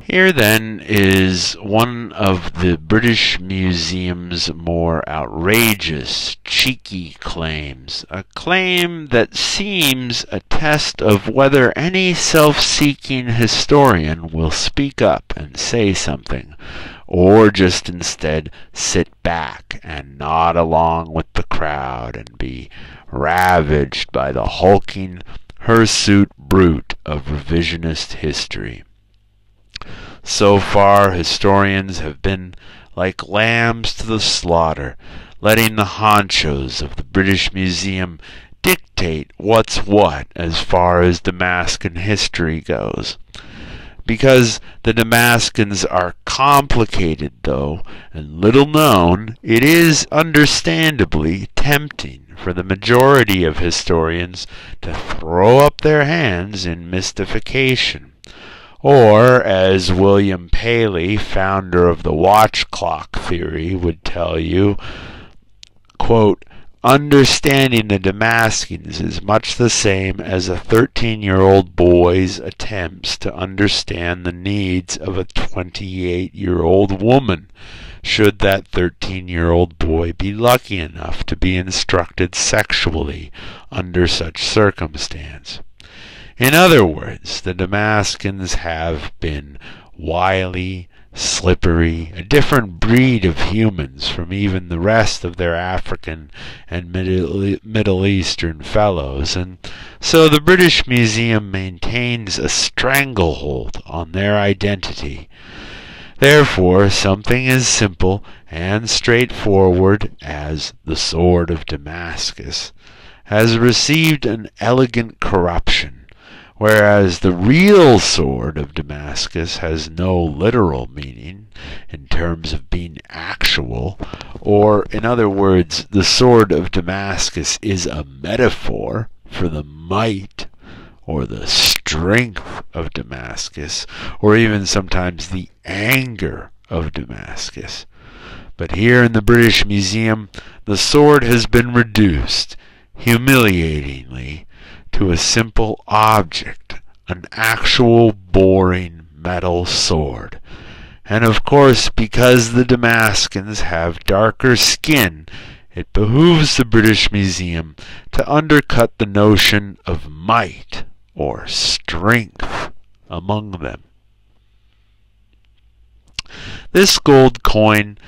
Here then is one of the British Museum's more outrageous, cheeky claims, a claim that seems a test of whether any self-seeking historian will speak up and say something, or just instead sit back and nod along with the crowd and be ravaged by the hulking, hirsute brute of revisionist history. So far, historians have been like lambs to the slaughter, letting the honchos of the British Museum dictate what's what as far as Damascus history goes. Because the Damascens are complicated, though, and little known, it is understandably tempting for the majority of historians to throw up their hands in mystification. Or, as William Paley, founder of the watch clock theory, would tell you, quote, understanding the Damascens is much the same as a 13-year-old boy's attempts to understand the needs of a 28-year-old woman, should that 13-year-old boy be lucky enough to be instructed sexually under such circumstance. In other words, the Damascens have been wily, slippery, a different breed of humans from even the rest of their African and Middle Eastern fellows, and so the British Museum maintains a stranglehold on their identity. Therefore, something as simple and straightforward as the Sword of Damascus has received an elegant corruption, whereas the real Sword of Damascus has no literal meaning in terms of being actual, or, in other words, the Sword of Damascus is a metaphor for the might or the strength of Damascus, or even sometimes the anger of Damascus. But here in the British Museum, the sword has been reduced, humiliatingly, to a simple object, an actual boring metal sword. And of course, because the Damascens have darker skin, it behooves the British Museum to undercut the notion of might or strength among them. This gold coin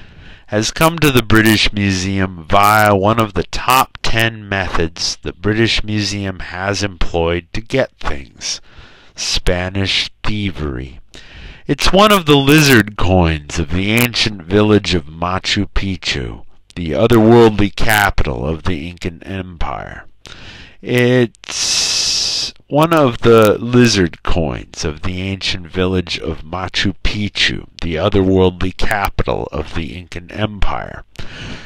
has come to the British Museum via one of the top 10 methods the British Museum has employed to get things: Spanish thievery. It's one of the lizard coins of the ancient village of Machu Picchu, the otherworldly capital of the Incan Empire. It's one of the lizard coins of the ancient village of Machu Picchu, the otherworldly capital of the Incan Empire.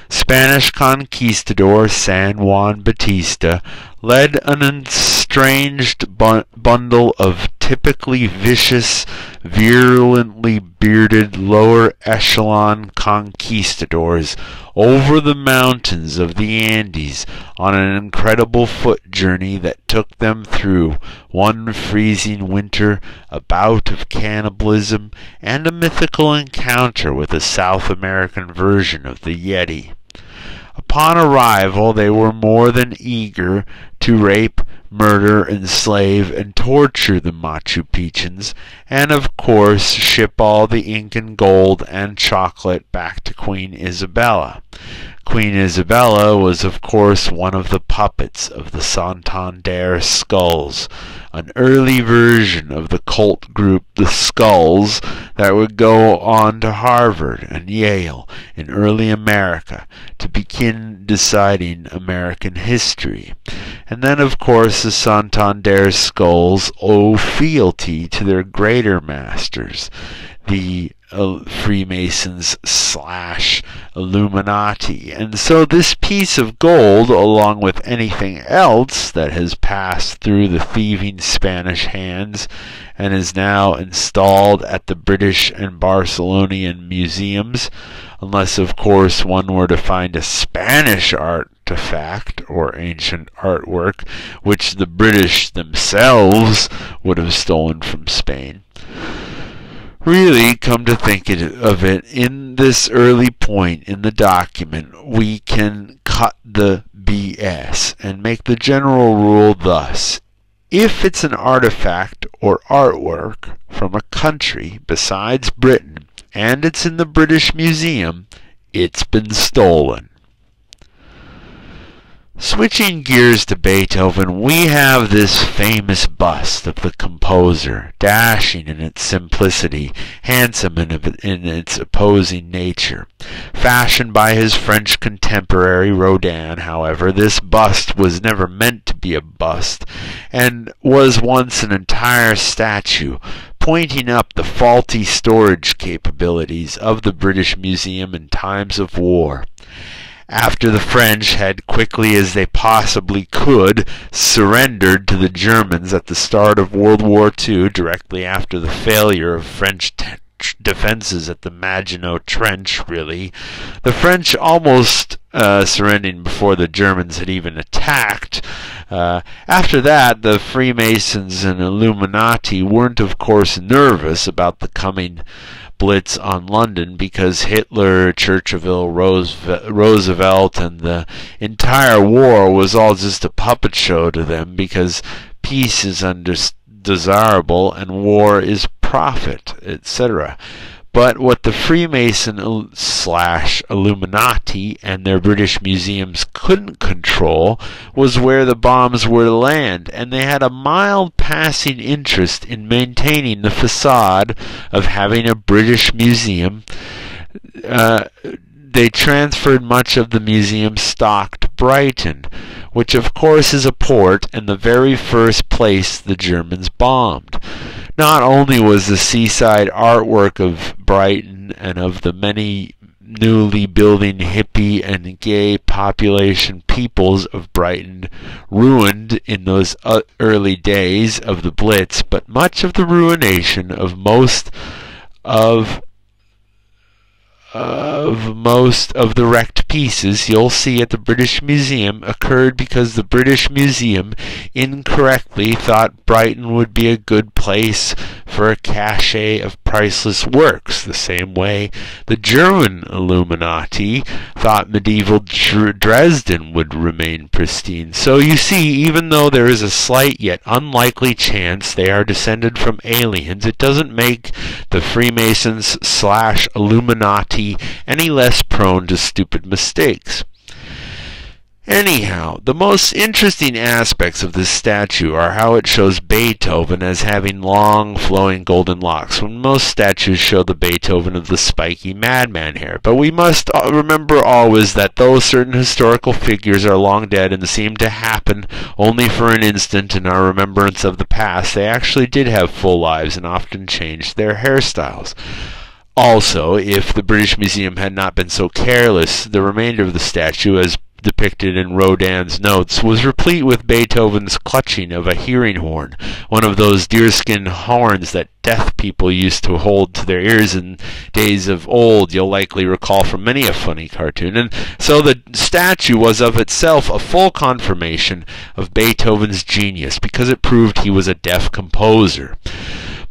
Spanish conquistador San Juan Bautista led an estranged bundle of typically vicious, virulently bearded lower echelon conquistadors over the mountains of the Andes on an incredible foot journey that took them through one freezing winter, a bout of cannibalism, and a mythical encounter with a South American version of the Yeti. Upon arrival, they were more than eager to rape, murder, enslave, and torture the Machu Picchans, and of course ship all the Incan gold and chocolate back to Queen Isabella. Queen Isabella was of course one of the puppets of the Santander Skulls, an early version of the cult group the Skulls that would go on to Harvard and Yale in early America to begin deciding American history. And then of course the Santander Skulls owe fealty to their greater masters, the Freemasons / Illuminati. And so this piece of gold, along with anything else that has passed through the thieving Spanish hands and is now installed at the British and Barcelonian museums, unless of course one were to find a Spanish artifact or ancient artwork which the British themselves would have stolen from Spain, Really, come to think of it, in this early point in the document, we can cut the BS and make the general rule thus. If it's an artifact or artwork from a country besides Britain and it's in the British Museum, it's been stolen. Switching gears to Beethoven, we have this famous bust of the composer, dashing in its simplicity, handsome in its opposing nature. Fashioned by his French contemporary Rodin, however, this bust was never meant to be a bust, and was once an entire statue, pointing up the faulty storage capabilities of the British Museum in times of war. After the French had, quickly as they possibly could, surrendered to the Germans at the start of World War II, directly after the failure of French defenses at the Maginot Trench, really, the French almost surrendering before the Germans had even attacked. After that, the Freemasons and Illuminati weren't, of course, nervous about the coming blitz on London, because Hitler, Churchill, Roosevelt, and the entire war was all just a puppet show to them, because peace is undesirable and war is profit, etc. But what the Freemason/Illuminati and their British museums couldn't control was where the bombs were to land, and they had a mild passing interest in maintaining the facade of having a British museum. They transferred much of the museum stock to Brighton, which of course is a port and the very first place the Germans bombed. Not only was the seaside artwork of Brighton and of the many newly building hippie and gay population peoples of Brighton ruined in those early days of the Blitz, but much of the ruination of most of the wrecked pieces you'll see at the British Museum occurred because the British Museum incorrectly thought Brighton would be a good place for a cache of priceless works, the same way the German Illuminati thought medieval Dresden would remain pristine. So you see, even though there is a slight yet unlikely chance they are descended from aliens, it doesn't make the Freemasons/Illuminati any less prone to stupid mistakes. Anyhow, the most interesting aspects of this statue are how it shows Beethoven as having long, flowing golden locks, when most statues show the Beethoven of the spiky madman hair. But we must remember always that though certain historical figures are long dead and seem to happen only for an instant in our remembrance of the past, they actually did have full lives and often changed their hairstyles. Also, if the British Museum had not been so careless, the remainder of the statue, as depicted in Rodin's notes, was replete with Beethoven's clutching of a hearing horn, one of those deerskin horns that deaf people used to hold to their ears in days of old, you'll likely recall from many a funny cartoon. And so the statue was of itself a full confirmation of Beethoven's genius, because it proved he was a deaf composer.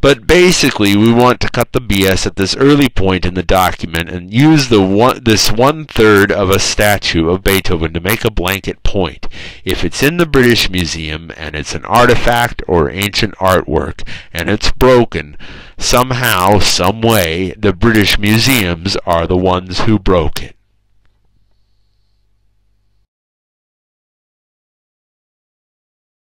But basically, we want to cut the BS at this early point in the document and use this one-third of a statue of Beethoven to make a blanket point. If it's in the British Museum and it's an artifact or ancient artwork and it's broken, somehow, some way, the British museums are the ones who broke it.